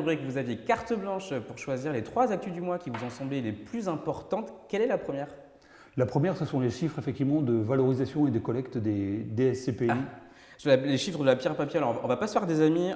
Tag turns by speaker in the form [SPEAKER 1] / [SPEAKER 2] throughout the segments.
[SPEAKER 1] rubrique, vous aviez carte blanche pour choisir les 3 actus du mois qui vous ont semblé les plus importantes. Quelle est la première?
[SPEAKER 2] La première, ce sont les chiffres effectivement de valorisation et de collecte des SCPI.
[SPEAKER 1] Sur les chiffres de la pierre papier, alors on va pas se faire des amis.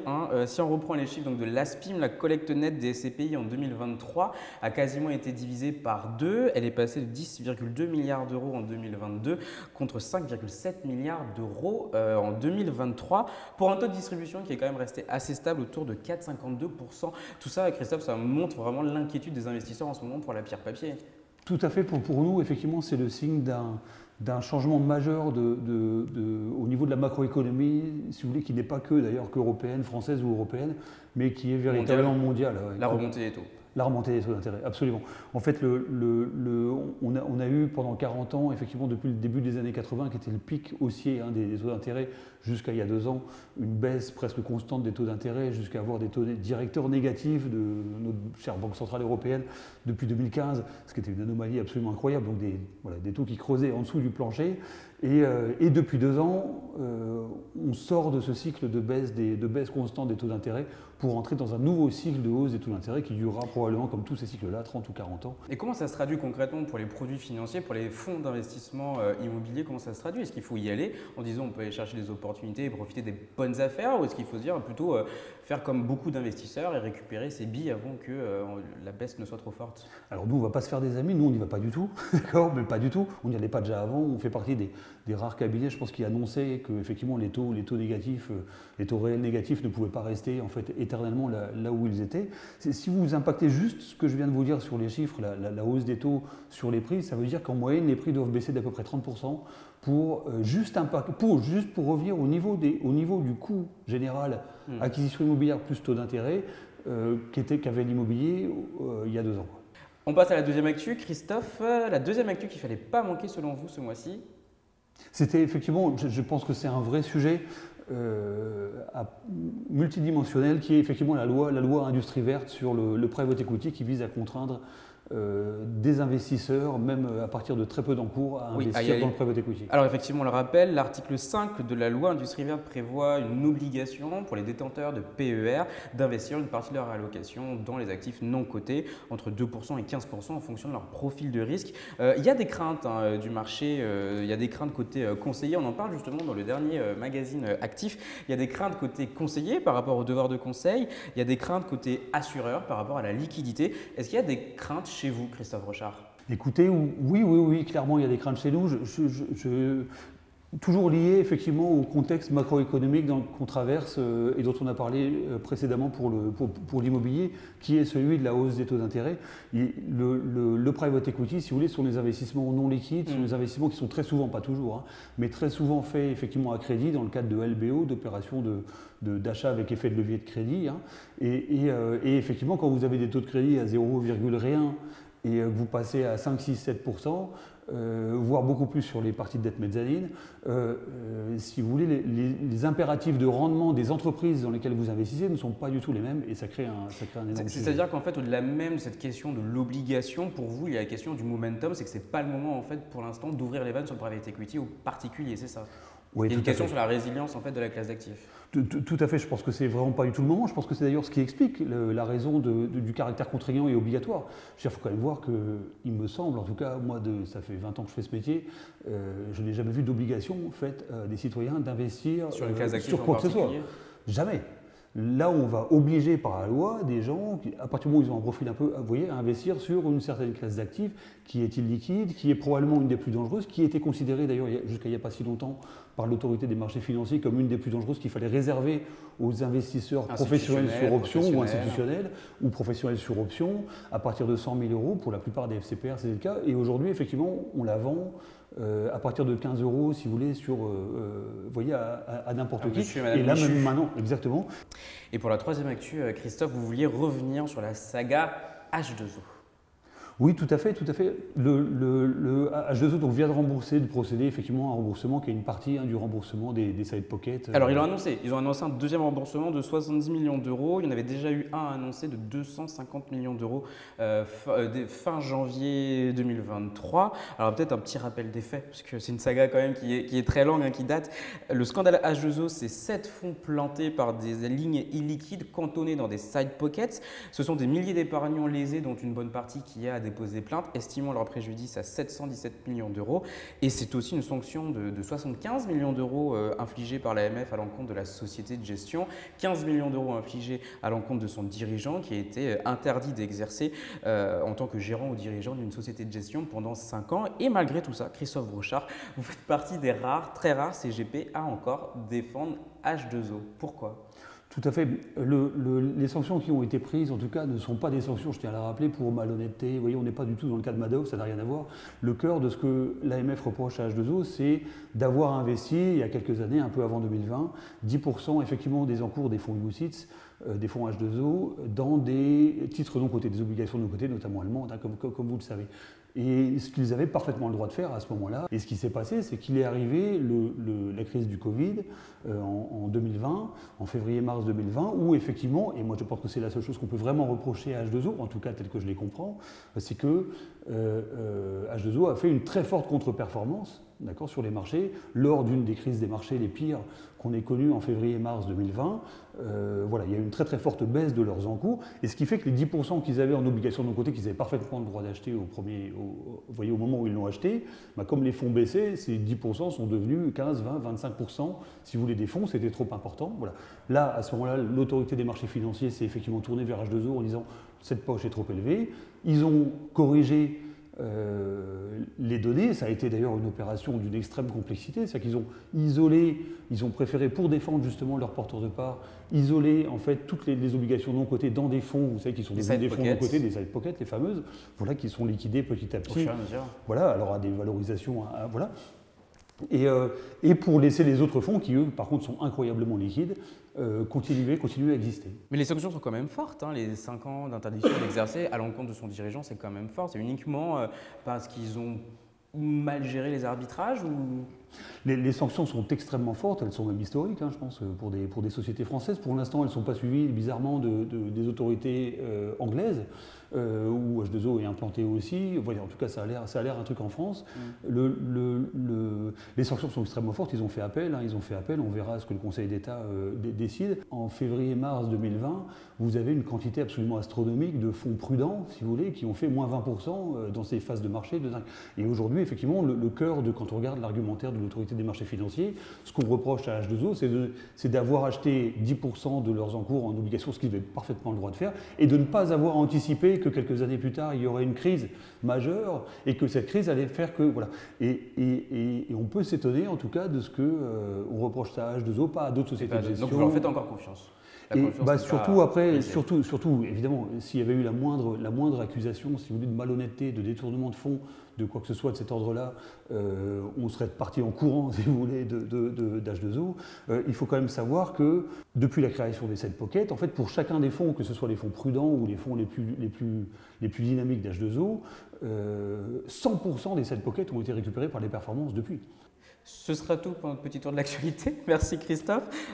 [SPEAKER 1] Si on reprend les chiffres donc de l'ASPIM, la collecte nette des SCPI en 2023 a quasiment été divisée par 2. Elle est passée de 10,2 milliards d'euros en 2022 contre 5,7 milliards d'euros en 2023 pour un taux de distribution qui est quand même resté assez stable autour de 4,52%. Tout ça, Christophe, ça montre vraiment l'inquiétude des investisseurs en ce moment pour la pierre papier.
[SPEAKER 2] Tout à fait. Pour nous, effectivement, c'est le signe d'un changement majeur au niveau de la macroéconomie, si vous voulez, qui n'est pas que d'ailleurs qu'européenne, française ou européenne, mais qui est véritablement mondiale.
[SPEAKER 1] La remontée des taux.
[SPEAKER 2] La remontée des taux d'intérêt, absolument. En fait, on a eu pendant 40 ans, effectivement, depuis le début des années 80, qui était le pic haussier des taux d'intérêt, jusqu'à il y a 2 ans, une baisse presque constante des taux d'intérêt, jusqu'à avoir des taux directeurs négatifs de notre chère Banque Centrale Européenne depuis 2015, ce qui était une anomalie absolument incroyable, donc des taux qui creusaient en dessous du plancher. Et depuis 2 ans, on sort de ce cycle de baisse constante des taux d'intérêt pour entrer dans un nouveau cycle de hausse des taux d'intérêt qui durera probablement, comme tous ces cycles-là, 30 ou 40 ans.
[SPEAKER 1] Et comment ça se traduit concrètement pour les produits financiers, pour les fonds d'investissement immobilier? Comment ça se traduit? Est-ce qu'il faut y aller en disant on peut aller chercher des opportunités et profiter des bonnes affaires, ou est-ce qu'il faut se dire plutôt faire comme beaucoup d'investisseurs et récupérer ces billes avant que la baisse ne soit trop forte?
[SPEAKER 2] Alors nous, on ne va pas se faire des amis, nous on n'y va pas du tout, d'accord, mais pas du tout. On n'y allait pas déjà avant, on fait partie des rares cabinets, je pense, qui annonçaient que effectivement les taux négatifs, les taux réels négatifs ne pouvaient pas rester en fait éternellement là où ils étaient. Si vous impactez juste ce que je viens de vous dire sur les chiffres, la hausse des taux sur les prix, ça veut dire qu'en moyenne les prix doivent baisser d'à peu près 30% pour juste pour revenir au niveau du coût général acquisition immobilière plus taux d'intérêt qu'avait l'immobilier il y a 2 ans.
[SPEAKER 1] On passe à la deuxième actu. Christophe, la deuxième actu qu'il ne fallait pas manquer selon vous ce mois-ci?
[SPEAKER 2] C'était effectivement, je pense que c'est un vrai sujet multidimensionnel qui est effectivement la loi industrie verte sur le private equity qui vise à contraindre des investisseurs, même à partir de très peu d'encours, à investir dans le private equity.
[SPEAKER 1] Alors effectivement, on le rappelle, l'article 5 de la loi Industrie verte prévoit une obligation pour les détenteurs de PER d'investir une partie de leur allocation dans les actifs non cotés, entre 2% et 15% en fonction de leur profil de risque. Il y a des craintes du marché, il y a des craintes côté conseiller, on en parle justement dans le dernier magazine Actif. Il y a des craintes côté conseiller par rapport au devoir de conseil, il y a des craintes côté assureur par rapport à la liquidité. Est-ce qu'il y a des craintes chez vous, Christophe Rochard?
[SPEAKER 2] Écoutez, oui, clairement il y a des craintes chez nous. Toujours lié effectivement au contexte macroéconomique qu'on traverse et dont on a parlé précédemment pour l'immobilier, qui est celui de la hausse des taux d'intérêt. Le private equity, si vous voulez, sont des investissements non liquides, sont des investissements qui sont très souvent, pas toujours, mais très souvent faits effectivement à crédit dans le cadre de LBO, d'opérations d'achat avec effet de levier de crédit. Et effectivement, quand vous avez des taux de crédit à 0,1 et que vous passez à 5, 6, 7%, voire beaucoup plus sur les parties de dette mezzanine, si vous voulez, les impératifs de rendement des entreprises dans lesquelles vous investissez ne sont pas du tout les mêmes et ça crée un énorme sujet.
[SPEAKER 1] C'est-à-dire qu'en fait, au-delà même de cette question de l'obligation, pour vous, il y a la question du momentum, c'est que ce n'est pas le moment en fait, pour l'instant d'ouvrir les vannes sur le private equity aux particuliers, c'est ça?
[SPEAKER 2] Oui,
[SPEAKER 1] il y a une question sur la résilience en fait, de la classe d'actifs.
[SPEAKER 2] Tout à fait, je pense que c'est vraiment pas du tout le moment. Je pense que c'est d'ailleurs ce qui explique la raison du caractère contraignant et obligatoire. Il faut quand même voir qu'il me semble, en tout cas, moi, ça fait 20 ans que je fais ce métier, je n'ai jamais vu d'obligation faite à des citoyens d'investir sur quoi que ce soit. Jamais. Là où on va obliger par la loi des gens, à partir du moment où ils ont un profil un peu, vous voyez, à investir sur une certaine classe d'actifs qui est illiquide, qui est probablement une des plus dangereuses, qui était considérée d'ailleurs jusqu'à il n'y a pas si longtemps par l'autorité des marchés financiers comme une des plus dangereuses qu'il fallait réserver aux investisseurs professionnels sur option ou institutionnels ou professionnels sur option à partir de 100 000 euros. Pour la plupart des FCPR, c'est le cas. Et aujourd'hui, effectivement, on la vend à partir de 15 euros, si vous voulez, voyez, à n'importe qui. Et là, même maintenant, exactement.
[SPEAKER 1] Et pour la troisième actu, Christophe, vous vouliez revenir sur la saga H2O.
[SPEAKER 2] Oui, tout à fait, tout à fait. Le H2O donc, vient de rembourser, de procéder effectivement à un remboursement qui est une partie du remboursement des side pockets.
[SPEAKER 1] Alors, ils ont annoncé un deuxième remboursement de 70 millions d'euros. Il y en avait déjà eu un annoncé de 250 millions d'euros fin janvier 2023. Alors, peut-être un petit rappel des faits, parce que c'est une saga quand même qui est très longue, hein, qui date. Le scandale H2O, c'est 7 fonds plantés par des lignes illiquides cantonnées dans des side pockets. Ce sont des milliers d'épargnants lésés, dont une bonne partie qui a déposé plainte, estimant leur préjudice à 717 millions d'euros. Et c'est aussi une sanction de 75 millions d'euros infligée par l'AMF à l'encontre de la société de gestion, 15 millions d'euros infligés à l'encontre de son dirigeant qui a été interdit d'exercer en tant que gérant ou dirigeant d'une société de gestion pendant 5 ans. Et malgré tout ça, Christophe Brochard, vous faites partie des rares, très rares CGP à encore défendre H2O. Pourquoi ?
[SPEAKER 2] Tout à fait. Les sanctions qui ont été prises, en tout cas, ne sont pas des sanctions, je tiens à le rappeler, pour malhonnêteté. Vous voyez, on n'est pas du tout dans le cas de Madoff, ça n'a rien à voir. Le cœur de ce que l'AMF reproche à H2O, c'est d'avoir investi, il y a quelques années, un peu avant 2020, 10% effectivement des encours des fonds UCITS, des fonds H2O, dans des titres non cotés, des obligations non cotées, notamment allemandes, hein, comme vous le savez. Et ce qu'ils avaient parfaitement le droit de faire à ce moment-là. Et ce qui s'est passé, c'est qu'il est arrivé la crise du Covid en 2020, en février-mars 2020, où effectivement, et moi je pense que c'est la seule chose qu'on peut vraiment reprocher à H2O, en tout cas tel que je les comprends, c'est que H2O a fait une très forte contre-performance, d'accord, sur les marchés, lors d'une des crises des marchés les pires qu'on ait connues en février-mars 2020. Voilà, il y a eu une très très forte baisse de leurs encours, et ce qui fait que les 10% qu'ils avaient en obligations de non cotées, qu'ils avaient parfaitement le droit d'acheter au moment où ils l'ont acheté, bah, comme les fonds baissaient, ces 10% sont devenus 15, 20, 25%. Si vous voulez, des fonds, c'était trop important. Voilà. Là, à ce moment-là, l'autorité des marchés financiers s'est effectivement tournée vers H2O en disant cette poche est trop élevée. Ils ont corrigé les données. Ça a été d'ailleurs une opération d'une extrême complexité, c'est-à-dire qu'ils ont isolé, ils ont préféré, pour défendre justement leurs porteurs de parts, isoler en fait toutes les obligations non cotées dans des fonds, vous savez, qui sont des fonds non cotés, des side pockets, les fameuses, voilà, qui sont liquidés petit à petit. Voilà, alors à des valorisations, voilà. Et pour laisser les autres fonds qui, eux, par contre, sont incroyablement liquides, continuer à exister.
[SPEAKER 1] Mais les sanctions sont quand même fortes, hein. Les 5 ans d'interdiction d'exercer à l'encontre de son dirigeant, c'est quand même fort. C'est uniquement parce qu'ils ont mal géré les arbitrages ou...
[SPEAKER 2] Les sanctions sont extrêmement fortes, elles sont même historiques, hein, je pense, pour des sociétés françaises. Pour l'instant, elles ne sont pas suivies, bizarrement, des autorités anglaises, où H2O est implanté aussi. En tout cas, ça a l'air un truc en France. Les sanctions sont extrêmement fortes, ils ont fait appel, on verra ce que le Conseil d'État décide. En février-mars 2020, vous avez une quantité absolument astronomique de fonds prudents, si vous voulez, qui ont fait moins 20% dans ces phases de marché. Et aujourd'hui, effectivement, le cœur de, quand on regarde l'argumentaire de l'autorité des marchés financiers, ce qu'on reproche à H2O, c'est d'avoir acheté 10% de leurs encours en obligations, ce qu'ils avaient parfaitement le droit de faire, et de ne pas avoir anticipé que quelques années plus tard, il y aurait une crise majeure, et que cette crise allait faire que... Voilà. Et on peut s'étonner, en tout cas, de ce qu'on reproche ça à H2O, pas à d'autres sociétés de gestion.
[SPEAKER 1] Donc vous leur faites encore confiance.
[SPEAKER 2] Et surtout, évidemment, s'il y avait eu la moindre accusation, si vous voulez, de malhonnêteté, de détournement de fonds, de quoi que ce soit de cet ordre-là, on serait parti en courant, si vous voulez, d'H2O. Il faut quand même savoir que depuis la création des side pockets, en fait, pour chacun des fonds, que ce soit les fonds prudents ou les fonds les plus dynamiques d'H2O, 100% des side pockets ont été récupérés par les performances depuis.
[SPEAKER 1] Ce sera tout pour notre petit tour de l'actualité. Merci Christophe.